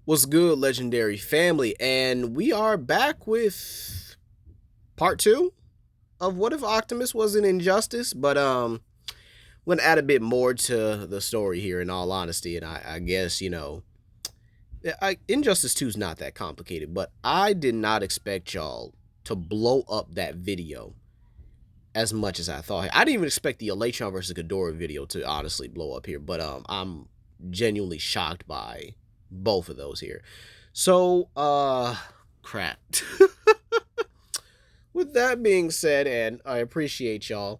What's good, legendary family? And we are back with part two of What If Optimus Was an Injustice? But I'm gonna add a bit more to the story here, in all honesty. And I guess Injustice 2 is not that complicated, but I did not expect y'all to blow up that video as much as I thought. I didn't even expect the Electron versus Ghidorah video to honestly blow up here, but I'm genuinely shocked by both of those here. So, crap. With that being said, and I appreciate y'all,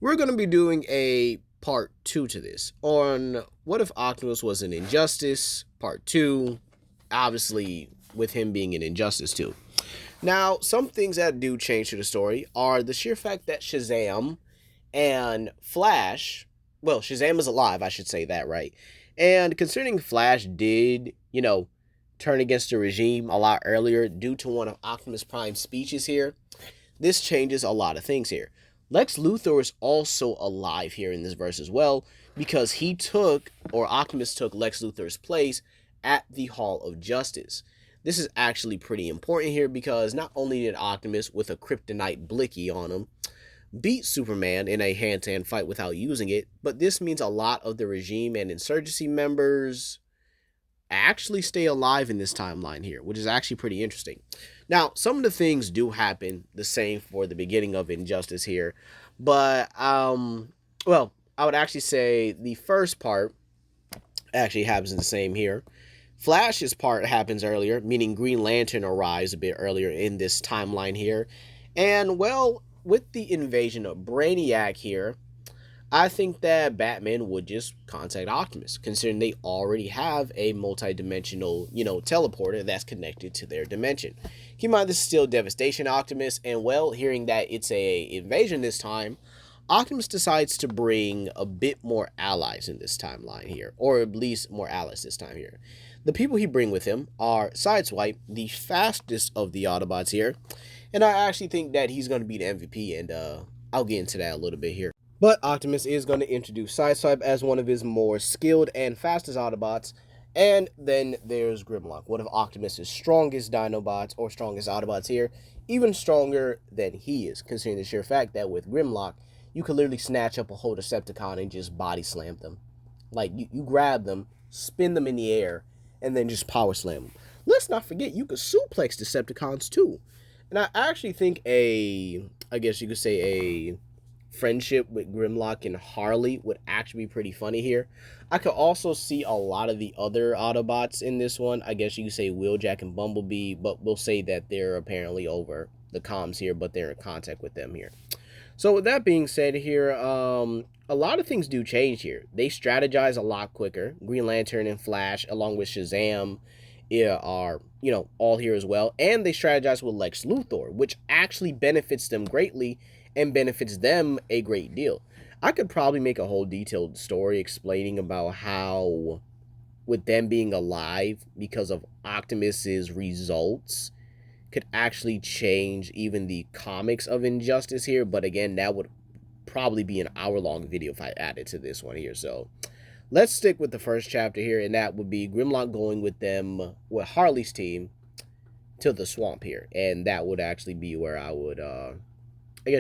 we're going to be doing a part two to this on What If Optimus Was an Injustice, part two, obviously with him being an injustice too. Now, some things that do change to the story are the sheer fact that Shazam and Flash, well, Shazam is alive, I should say that right. And considering Flash did, turn against the regime a lot earlier due to one of Optimus Prime's speeches here, this changes a lot of things here. Lex Luthor is also alive here in this verse as well because Optimus took Lex Luthor's place at the Hall of Justice. This is actually pretty important here because not only did Optimus, with a kryptonite blicky on him, beat Superman in a hand-to-hand fight without using it, but this means a lot of the regime and insurgency members actually stay alive in this timeline here, which is actually pretty interesting. Now, some of the things do happen the same for the beginning of Injustice here, but well, I would actually say the first part actually happens the same here. Flash's part happens earlier, meaning Green Lantern arrives a bit earlier in this timeline here. And, well, with the invasion of Brainiac here, I think that Batman would just contact Optimus, considering they already have a multi-dimensional, teleporter that's connected to their dimension. Keep in mind, this is still Devastation Optimus, and, well, hearing that it's a invasion this time, Optimus decides to bring a bit more allies in this timeline here, or at least more allies this time here. The people he brings with him are Sideswipe, the fastest of the Autobots here, and I actually think that he's going to be the MVP, and I'll get into that a little bit here. But Optimus is going to introduce Sideswipe as one of his more skilled and fastest Autobots, and then there's Grimlock, one of Optimus's strongest Dinobots, or strongest Autobots here, even stronger than he is, considering the sheer fact that with Grimlock, you could literally snatch up a whole Decepticon and just body slam them. Like, you grab them, spin them in the air, and then just power slam them. Let's not forget, you could suplex Decepticons too. And I actually think a friendship with Grimlock and Harley would actually be pretty funny here. I could also see a lot of the other Autobots in this one. I guess you could say Wheeljack and Bumblebee, but we'll say that they're apparently over the comms here, but they're in contact with them here. So with that being said here, a lot of things do change here. They strategize a lot quicker. Green Lantern and Flash, along with Shazam, are, all here as well. And they strategize with Lex Luthor, which actually benefits them greatly and benefits them a great deal. I could probably make a whole detailed story explaining about how, with them being alive because of Optimus's results, could actually change even the comics of Injustice here. But again, that would probably be an hour-long video if I added to this one here. So let's stick with the first chapter here, and that would be Grimlock going with them, with Harley's team, to the swamp here. And that would actually be where I would,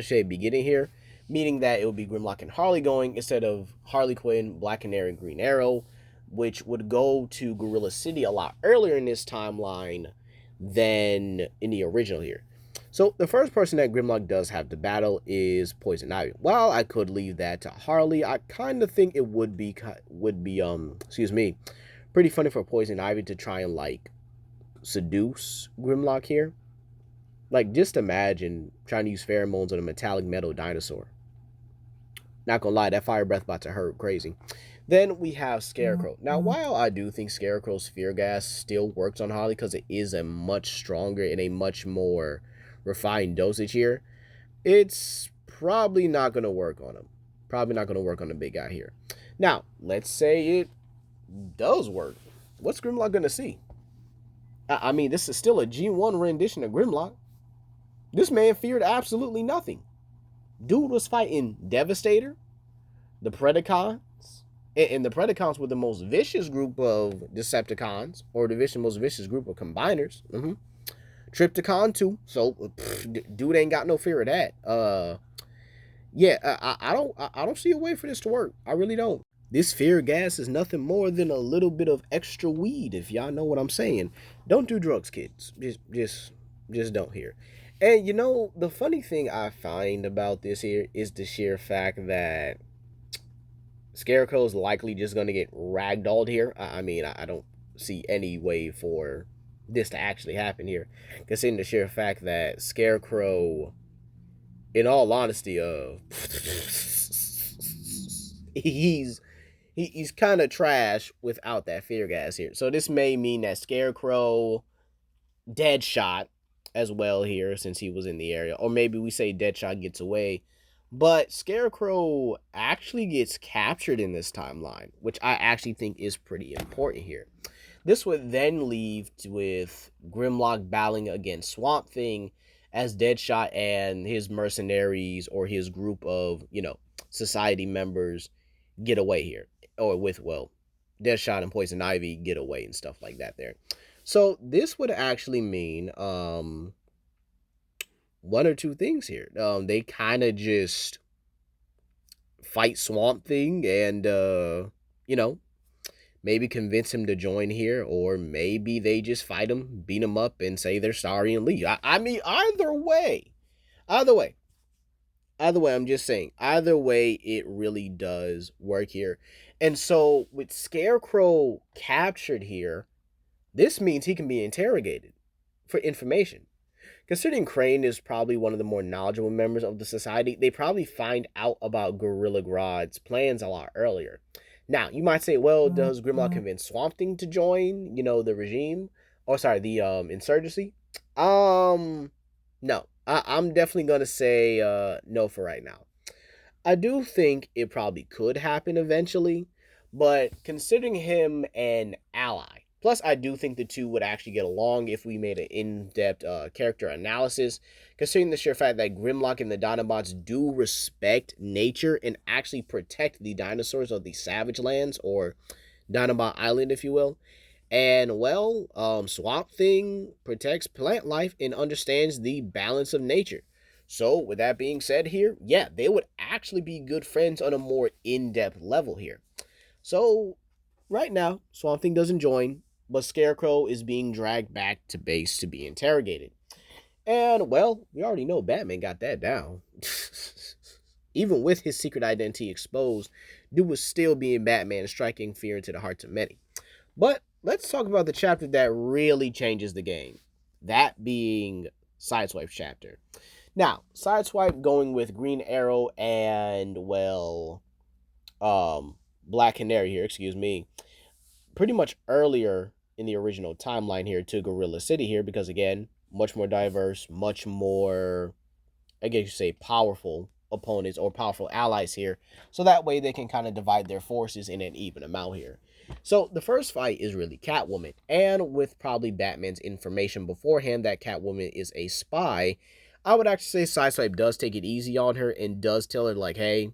say beginning here, meaning that it would be Grimlock and Harley going instead of Harley Quinn, Black Canary, and Green Arrow, which would go to Gorilla City a lot earlier in this timeline than in the original here. So the first person that Grimlock does have to battle is Poison Ivy. While I could leave that to Harley, I kind of think it would be pretty funny for Poison Ivy to try and seduce Grimlock here. Like, just imagine trying to use pheromones on a metallic metal dinosaur. Not gonna lie, that fire breath about to hurt crazy. Then we have Scarecrow. Now, while I do think Scarecrow's fear gas still works on Harley because it is a much stronger and a much more refined dosage here, it's probably not going to work on him. Probably not going to work on the big guy here. Now, let's say it does work. What's Grimlock going to see? I mean, this is still a G1 rendition of Grimlock. This man feared absolutely nothing. Dude was fighting Devastator, the Predacons, And the Predacons were the most vicious group of Decepticons, or the most vicious group of combiners. Tripticon too. So dude ain't got no fear of that. Yeah, I don't see a way for this to work. I really don't. This fear gas is nothing more than a little bit of extra weed, if y'all know what I'm saying. Don't do drugs, kids. Just don't here. And you know, the funny thing I find about this here is the sheer fact that Scarecrow's likely just gonna get ragdolled here. I mean, I don't see any way for this to actually happen here, considering the sheer fact that Scarecrow, in all honesty, he's kind of trash without that fear gas here. So this may mean that Scarecrow, Deadshot as well here, since he was in the area, or maybe we say Deadshot gets away, but Scarecrow actually gets captured in this timeline, which I actually think is pretty important here. This would then leave with Grimlock battling against Swamp Thing as Deadshot and his mercenaries, or his group of, society members, get away here. Or with, Deadshot and Poison Ivy get away and stuff like that there. So this would actually mean one or two things here. They kind of just fight Swamp Thing and, maybe convince him to join here, or maybe they just fight him, beat him up, and say they're sorry and leave. I mean, either way, I'm just saying, either way, it really does work here. And so, with Scarecrow captured here, this means he can be interrogated for information. Considering Crane is probably one of the more knowledgeable members of the society, they probably find out about Gorilla Grodd's plans a lot earlier. Now, you might say, well, does Grimlock convince Swamp Thing to join, the regime? Or, sorry, the insurgency? No. I'm definitely going to say no for right now. I do think it probably could happen eventually, but considering him an ally, plus I do think the two would actually get along if we made an in-depth character analysis, considering the sheer fact that Grimlock and the Dinobots do respect nature and actually protect the dinosaurs of the Savage Lands, or Dinobot Island, if you will. And, Swamp Thing protects plant life and understands the balance of nature. So, with that being said here, yeah, they would actually be good friends on a more in-depth level here. So, right now, Swamp Thing doesn't join, but Scarecrow is being dragged back to base to be interrogated. And, we already know Batman got that down. Even with his secret identity exposed, dude was still being Batman, striking fear into the hearts of many. But let's talk about the chapter that really changes the game. That being Sideswipe's chapter. Now, Sideswipe going with Green Arrow and, Black Canary here, pretty much earlier in the original timeline here to Gorilla City here, because again, much more diverse, much more, I guess you say, powerful opponents or powerful allies here. So that way they can kind of divide their forces in an even amount here. So the first fight is really Catwoman, and with probably Batman's information beforehand that Catwoman is a spy, I would actually say Sideswipe does take it easy on her and does tell her, like, hey,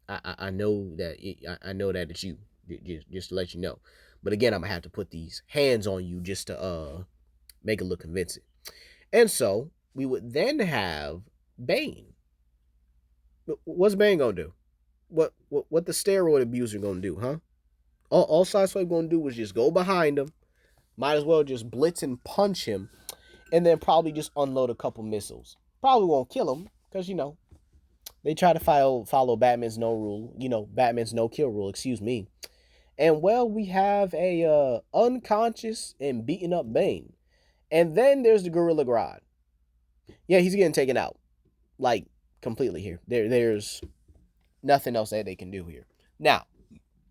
I know that it's you, just to let you know. But again, I'm gonna have to put these hands on you just to make it look convincing. And so we would then have Bane. What's Bane gonna do? What the steroid abuser gonna do, huh? All Sideswipe gonna do is just go behind him. Might as well just blitz and punch him, and then probably just unload a couple missiles. Probably won't kill him, because, they try to follow Batman's Batman's no kill rule, And, we have a unconscious and beaten up Bane. And then there's the Gorilla Grodd. Yeah, he's getting taken out. Like, completely here. There's nothing else that they can do here. Now,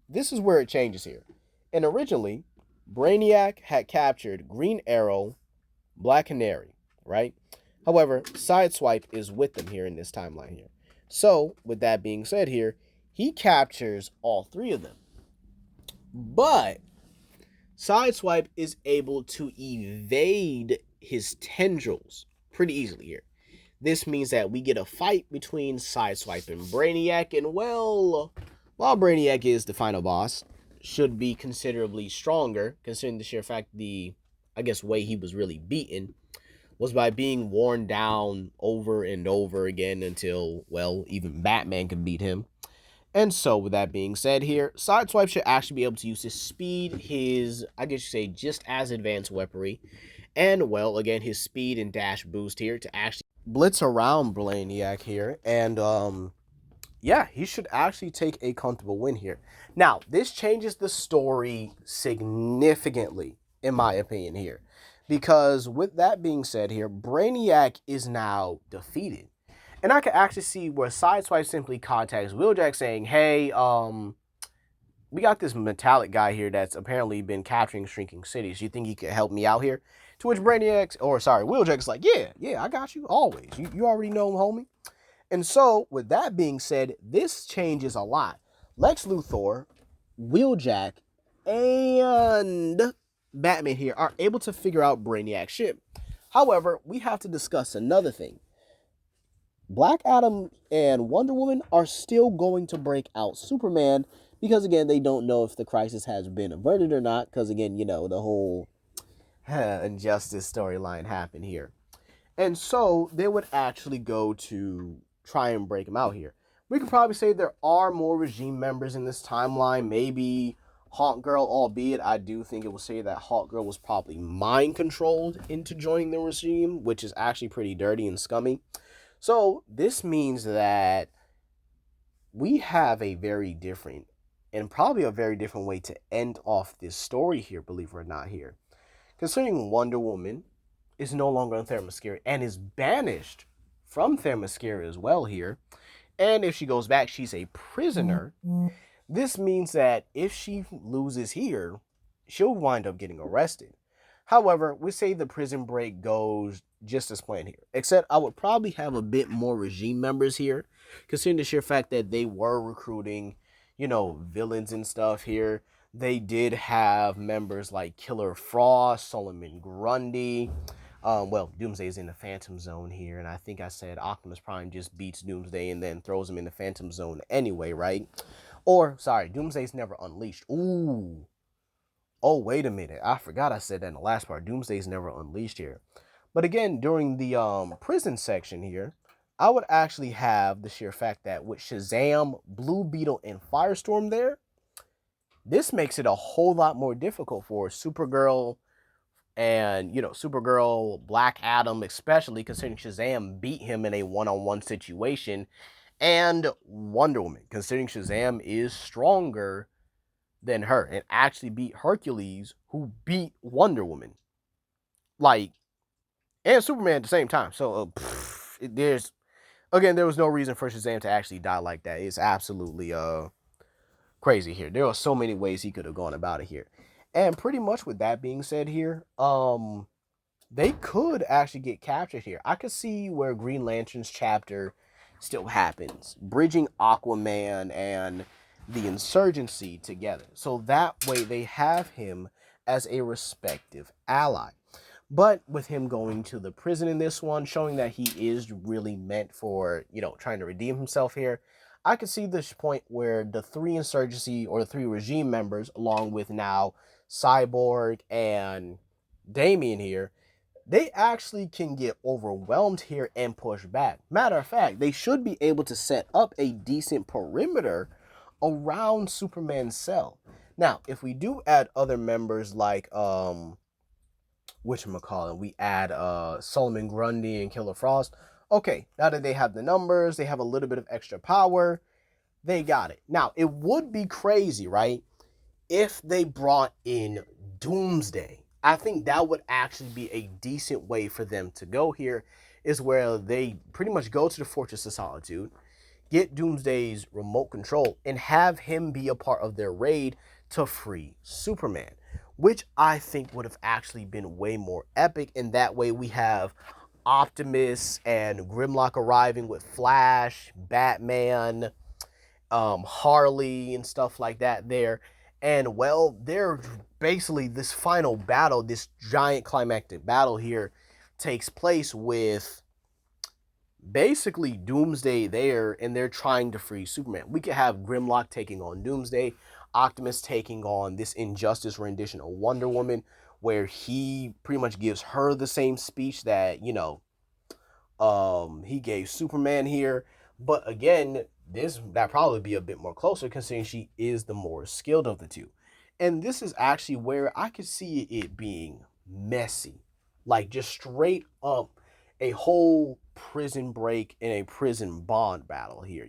this is where it changes here. And originally, Brainiac had captured Green Arrow, Black Canary, right? However, Sideswipe is with them here in this timeline here. So, with that being said here, he captures all three of them. But Sideswipe is able to evade his tendrils pretty easily here. This means that we get a fight between Sideswipe and Brainiac, and while Brainiac is the final boss, should be considerably stronger, considering the sheer fact I guess, way he was really beaten was by being worn down over and over again until, well, even Batman could beat him. And so, with that being said here, Sideswipe should actually be able to use his speed, his, I guess you say, just as advanced weaponry, and, well, again, his speed and dash boost here to actually blitz around Brainiac here. And, yeah, he should actually take a comfortable win here. Now, this changes the story significantly, in my opinion here. Because with that being said here, Brainiac is now defeated. And I can actually see where Sideswipe simply contacts Wheeljack saying, hey, we got this metallic guy here that's apparently been capturing shrinking cities. You think he could help me out here? To which Wheeljack's like, yeah, I got you, always. You already know him, homie. And so, with that being said, this changes a lot. Lex Luthor, Wheeljack, and Batman here are able to figure out Brainiac's ship. However, we have to discuss another thing. Black Adam and Wonder Woman are still going to break out Superman because, again, they don't know if the crisis has been averted or not because, again, the whole injustice storyline happened here. And so they would actually go to try and break him out here. We could probably say there are more regime members in this timeline. Maybe Hawkgirl, albeit I do think it will say that Hawkgirl was probably mind-controlled into joining the regime, which is actually pretty dirty and scummy. So this means that we have a very different and probably a very different way to end off this story here, believe it or not here. Considering Wonder Woman is no longer on Themyscira and is banished from Themyscira as well here. And if she goes back, she's a prisoner. This means that if she loses here, she'll wind up getting arrested. However, we say the prison break goes just as planned here. Except I would probably have a bit more regime members here, considering the sheer fact that they were recruiting, villains and stuff here. They did have members like Killer Frost, Solomon Grundy. Doomsday is in the Phantom Zone here, and I think I said Optimus Prime just beats Doomsday and then throws him in the Phantom Zone anyway, right? Doomsday's never unleashed. Ooh. Oh, wait a minute. I forgot I said that in the last part. Doomsday's never unleashed here. But again, during the prison section here, I would actually have the sheer fact that with Shazam, Blue Beetle, and Firestorm there, this makes it a whole lot more difficult for Supergirl and, Supergirl, Black Adam, especially considering Shazam beat him in a one-on-one situation, and Wonder Woman, considering Shazam is stronger than her and actually beat Hercules, who beat Wonder Woman. And Superman at the same time. So, there was no reason for Shazam to actually die like that. It's absolutely, crazy here. There are so many ways he could have gone about it here. And pretty much with that being said here, they could actually get captured here. I could see where Green Lantern's chapter still happens, bridging Aquaman and the Insurgency together. So that way they have him as a respective ally. But with him going to the prison in this one, showing that he is really meant for, trying to redeem himself here, I could see this point where the three Insurgency or the three regime members, along with now Cyborg and Damian here, they actually can get overwhelmed here and push back. Matter of fact, they should be able to set up a decent perimeter around Superman's cell. Now, if we do add other members like we add Solomon Grundy and Killer Frost. Okay, now that they have the numbers, they have a little bit of extra power, they got it. Now, it would be crazy, right, if they brought in Doomsday. I think that would actually be a decent way for them to go here, is where they pretty much go to the Fortress of Solitude, get Doomsday's remote control, and have him be a part of their raid to free Superman, which I think would have actually been way more epic. And that way we have Optimus and Grimlock arriving with Flash, Batman, Harley, and stuff like that there. And, well, they're basically this final battle, this giant climactic battle here takes place with basically Doomsday there, and they're trying to free Superman. We could have Grimlock taking on Doomsday, Optimus taking on this Injustice rendition of Wonder Woman, where he pretty much gives her the same speech that, he gave Superman here. But again, this that probably be a bit more closer considering she is the more skilled of the two. And this is actually where I could see it being messy. Like just straight up a whole prison break and a prison bond battle here.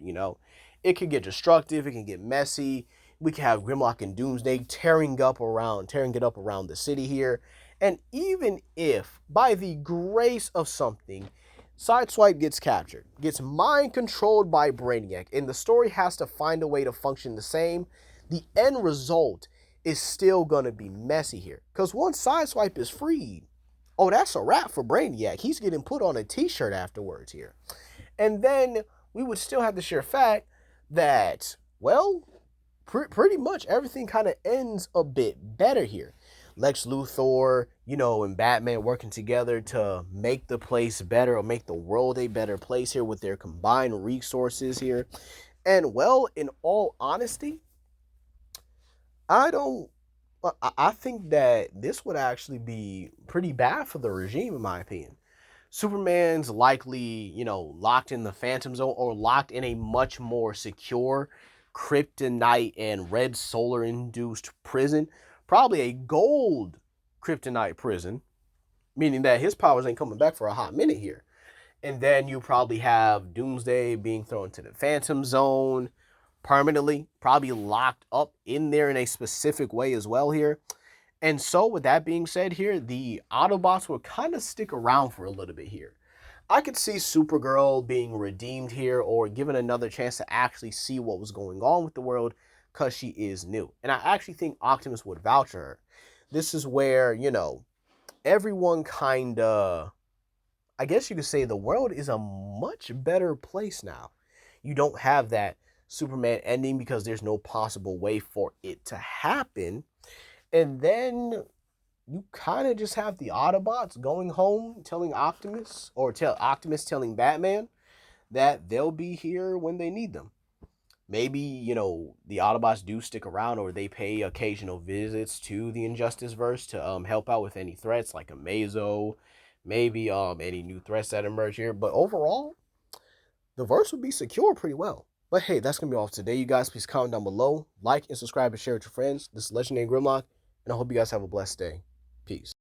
It could get destructive, it can get messy. We can have Grimlock and Doomsday tearing it up around the city here. And even if, by the grace of something, Sideswipe gets captured, gets mind controlled by Brainiac, and the story has to find a way to function the same, the end result is still going to be messy here. Because once Sideswipe is freed, oh, that's a wrap for Brainiac. He's getting put on a t-shirt afterwards here. And then we would still have the sheer fact that, well, pretty much everything kind of ends a bit better here. Lex Luthor, and Batman working together to make the place better or make the world a better place here with their combined resources here. And well, in all honesty, I think that this would actually be pretty bad for the regime, in my opinion. Superman's likely, locked in the Phantom Zone or locked in a much more secure kryptonite and red solar induced prison. Probably a gold kryptonite prison, meaning that his powers ain't coming back for a hot minute here. And then you probably have Doomsday being thrown to the Phantom Zone permanently, probably locked up in there in a specific way as well here. And so, with that being said here, the Autobots will kind of stick around for a little bit here. I could see Supergirl being redeemed here or given another chance to actually see what was going on with the world because she is new. And I actually think Optimus would vouch for her. This is where, everyone kind of, I guess you could say the world is a much better place now. You don't have that Superman ending because there's no possible way for it to happen. And then you kind of just have the Autobots going home telling Optimus, or Optimus telling Batman that they'll be here when they need them. Maybe, the Autobots do stick around or they pay occasional visits to the Injustice verse to help out with any threats like Amazo, maybe any new threats that emerge here. But overall, the verse would be secure pretty well. But hey, that's going to be all for today, you guys. Please comment down below, like and subscribe and share with your friends. This is Legendary Grimlock, and I hope you guys have a blessed day. Peace.